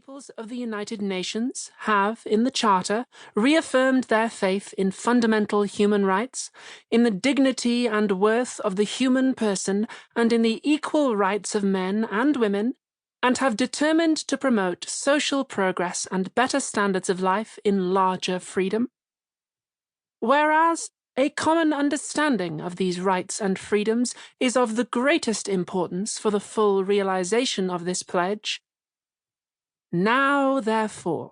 peoples of the United Nations have, in the Charter, reaffirmed their faith in fundamental human rights, in the dignity and worth of the human person, and in the equal rights of men and women, and have determined to promote social progress and better standards of life in larger freedom. Whereas a common understanding of these rights and freedoms is of the greatest importance for the full realization of this pledge, now, therefore,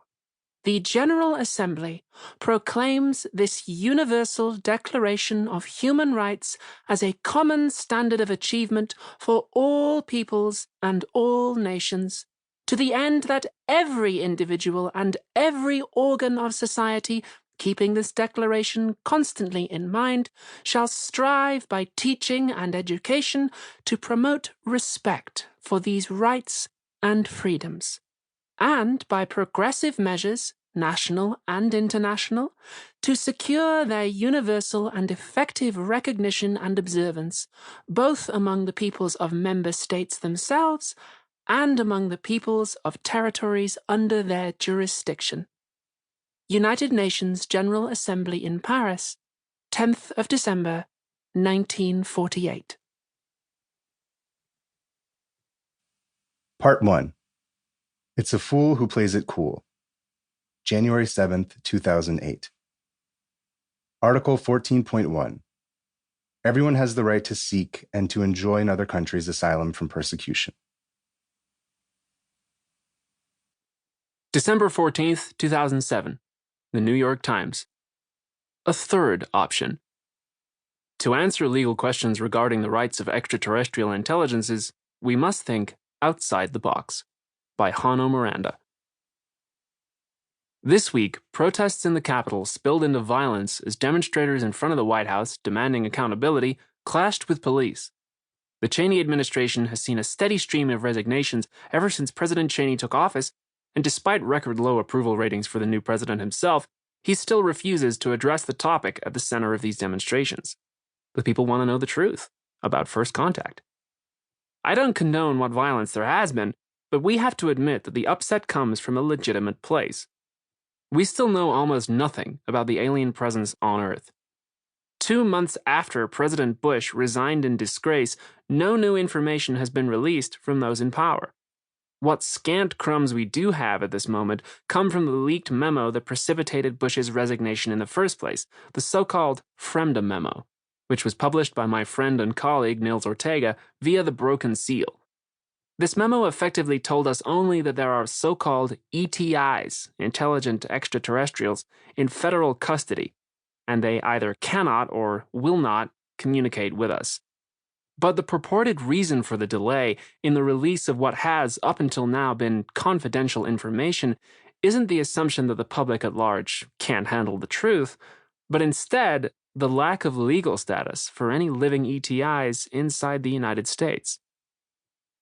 the General Assembly proclaims this Universal Declaration of Human Rights as a common standard of achievement for all peoples and all nations, to the end that every individual and every organ of society, keeping this declaration constantly in mind, shall strive by teaching and education to promote respect for these rights and freedoms, and by progressive measures, national and international, to secure their universal and effective recognition and observance, both among the peoples of member states themselves and among the peoples of territories under their jurisdiction. United Nations General Assembly in Paris, 10th of December, 1948. Part 1. It's a Fool Who Plays It Cool. January 7th, 2008. Article 14.1. Everyone has the right to seek and to enjoy in other countries asylum from persecution. December 14th, 2007. The New York Times. A third option. To answer legal questions regarding the rights of extraterrestrial intelligences, we must think outside the box. By Hanno Miranda. This week, protests in the Capitol spilled into violence as demonstrators in front of the White House demanding accountability clashed with police. The Cheney administration has seen a steady stream of resignations ever since President Cheney took office, and despite record-low approval ratings for the new president himself, he still refuses to address the topic at the center of these demonstrations. The people want to know the truth about first contact. I don't condone what violence there has been, but we have to admit that the upset comes from a legitimate place. We still know almost nothing about the alien presence on Earth. 2 months after President Bush resigned in disgrace, no new information has been released from those in power. What scant crumbs we do have at this moment come from the leaked memo that precipitated Bush's resignation in the first place, the so-called Fremda memo, which was published by my friend and colleague Nils Ortega via the Broken Seal. This memo effectively told us only that there are so-called ETIs, intelligent extraterrestrials, in federal custody, and they either cannot or will not communicate with us. But the purported reason for the delay in the release of what has, up until now, been confidential information isn't the assumption that the public at large can't handle the truth, but instead the lack of legal status for any living ETIs inside the United States.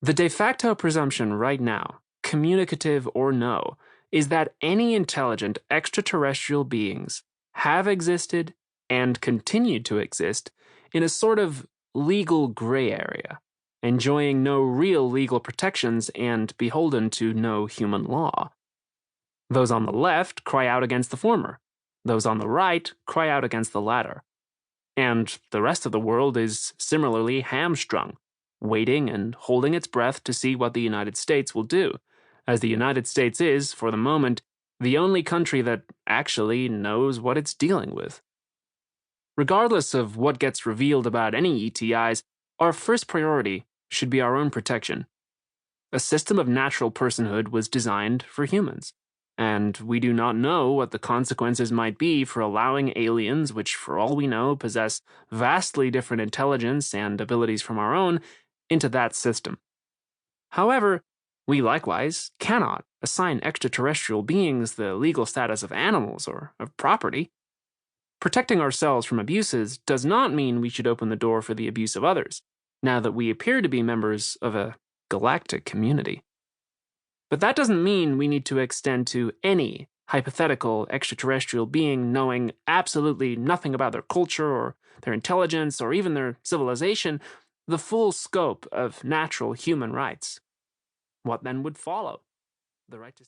The de facto presumption right now, communicative or no, is that any intelligent extraterrestrial beings have existed and continue to exist in a sort of legal gray area, enjoying no real legal protections and beholden to no human law. Those on the left cry out against the former. Those on the right cry out against the latter. And the rest of the world is similarly hamstrung, waiting and holding its breath to see what the United States will do, as the United States is, for the moment, the only country that actually knows what it's dealing with. Regardless of what gets revealed about any ETIs, our first priority should be our own protection. A system of natural personhood was designed for humans, and we do not know what the consequences might be for allowing aliens, which for all we know possess vastly different intelligence and abilities from our own, into that system. However, we likewise cannot assign extraterrestrial beings the legal status of animals or of property. Protecting ourselves from abuses does not mean we should open the door for the abuse of others, now that we appear to be members of a galactic community. But that doesn't mean we need to extend to any hypothetical extraterrestrial being knowing absolutely nothing about their culture or their intelligence or even their civilization the full scope of natural human rights. What then would follow? The right to